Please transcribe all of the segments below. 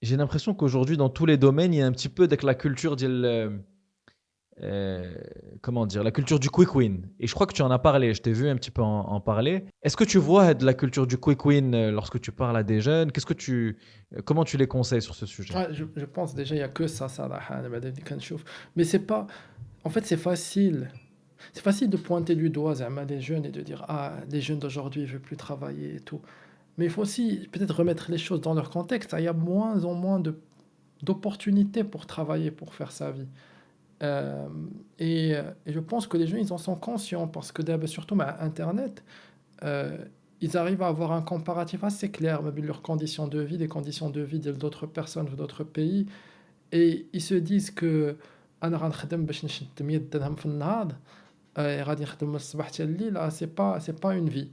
j'ai l'impression qu'aujourd'hui, dans tous les domaines, il y a un petit peu avec la culture comment dire? La culture du quick win et je crois que tu en as parlé, je t'ai vu un petit peu en parler. Est-ce que tu vois de la culture du quick win, lorsque tu parles à des jeunes? Comment tu les conseilles sur ce sujet? Ouais, je pense déjà, il n'y a que ça, صراحة أنا بعدا اللي كنشوف. Mais c'est pas. En fait, c'est facile. C'est facile de pointer du doigt زعما les jeunes et de dire ah les jeunes d'aujourd'hui ils veulent plus travailler et tout. Mais il faut aussi peut-être remettre les choses dans leur contexte. Il y a moins en moins de d'opportunités pour travailler, pour faire sa vie. Et je pense que les jeunes ils en sont conscients parce que surtout avec Internet, euh, ils arrivent à avoir un comparatif assez clair avec leurs conditions de vie, des conditions de vie d'autres personnes ou d'autres pays. Et ils se disent que أنا غنخدم باش نشد 100 درهم في النهار غادي نخدم من الصباح حتى الليل c'est pas une vie.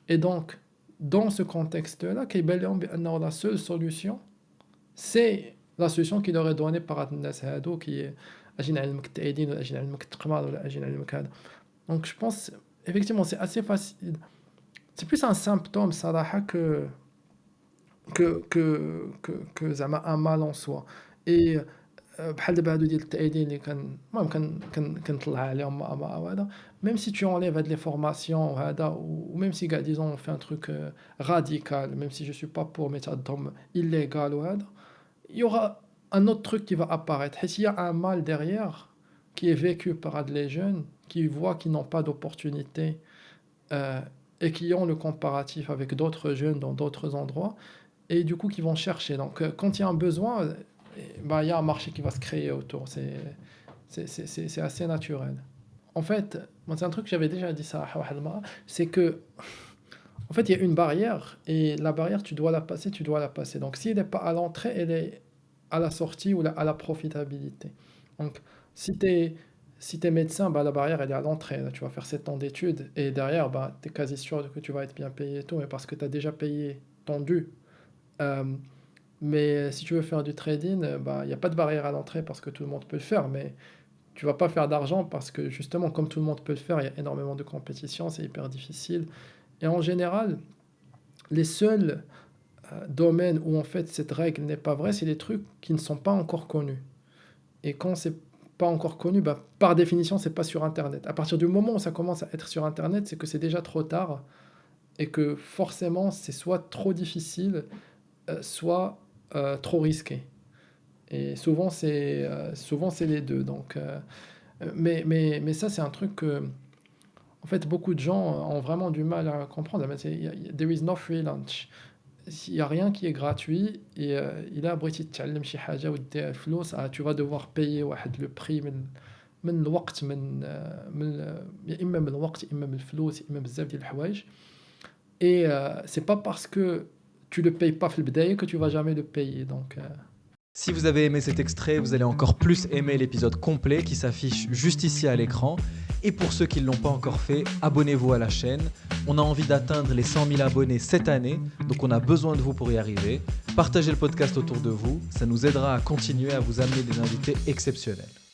Et donc dans ce contexte-là كيبان لهم بأنه la seule solution c'est la solution qui leur est donnée par هاد الناس هادو كي أجي نعلمك التأيدين ولا أجي نعلمك التقمار ولا أجي نعلمك هذا. Donc je pense effectivement c'est assez facile. C'est plus un symptôme صراحة que زعما un mal en soi. Et بحال دابا هادو ديال التأييدين اللي المهم كنطلع عليهم وهذا. Même si tu enlèves هاد les formations وهذا ou même si disons on fait un truc radical, même si je suis pas pour méthode illégal وهذا, il y aura un autre truc qui va apparaître. Et s'il y a un mal derrière qui est vécu par les jeunes, qui voient qu'ils n'ont pas d'opportunité euh, et qui ont le comparatif avec d'autres jeunes dans d'autres endroits, et du coup qui vont chercher. Donc quand il y a un besoin, bah, il y a un marché qui va se créer autour. C'est assez naturel. En fait, moi, c'est un truc que j'avais déjà dit ça à واحد المرة, c'est que en fait, il y a une barrière et la barrière, tu dois la passer, tu dois la passer. Donc, s'il n'est pas à l'entrée, elle est à la sortie ou à la profitabilité. Donc, si t'es médecin, bah, la barrière, elle est à l'entrée. Là, tu vas faire 7 ans d'études et derrière, bah, tu es quasi sûr que tu vas être bien payé et tout, mais parce que tu as déjà payé ton dû. Euh, mais si tu veux faire du trading, bah, il n'y a pas de barrière à l'entrée parce que tout le monde peut le faire, mais tu vas pas faire d'argent parce que justement, comme tout le monde peut le faire, il y a énormément de compétition, c'est hyper difficile. Et en général, les seuls domaines où en fait cette règle n'est pas vraie, c'est les trucs qui ne sont pas encore connus. Et quand c'est pas encore connu, bah, par définition, c'est pas sur Internet. À partir du moment où ça commence à être sur Internet, c'est que c'est déjà trop tard et que forcément, c'est soit trop difficile, soit trop risqué. Et souvent c'est les deux. Donc, mais ça, c'est un truc que, en fait, beaucoup de gens ont vraiment du mal à comprendre. Mais there is no free lunch. Il n'y a rien qui est gratuit. Et il a بغيتي تتعلم شي حاجة ودير فلوس, tu vas devoir payer واحد le prix من الوقت يا إما من الوقت يا إما من الفلوس يا إما بزاف ديال الحوايج. Et c'est pas parce que tu le payes pas في البداية que tu vas jamais le payer. Donc, Si vous avez aimé cet extrait, vous allez encore plus aimer l'épisode complet qui s'affiche juste ici à l'écran. Et pour ceux qui ne l'ont pas encore fait, abonnez-vous à la chaîne. On a envie d'atteindre les 100 000 abonnés cette année, donc on a besoin de vous pour y arriver. Partagez le podcast autour de vous, ça nous aidera à continuer à vous amener des invités exceptionnels.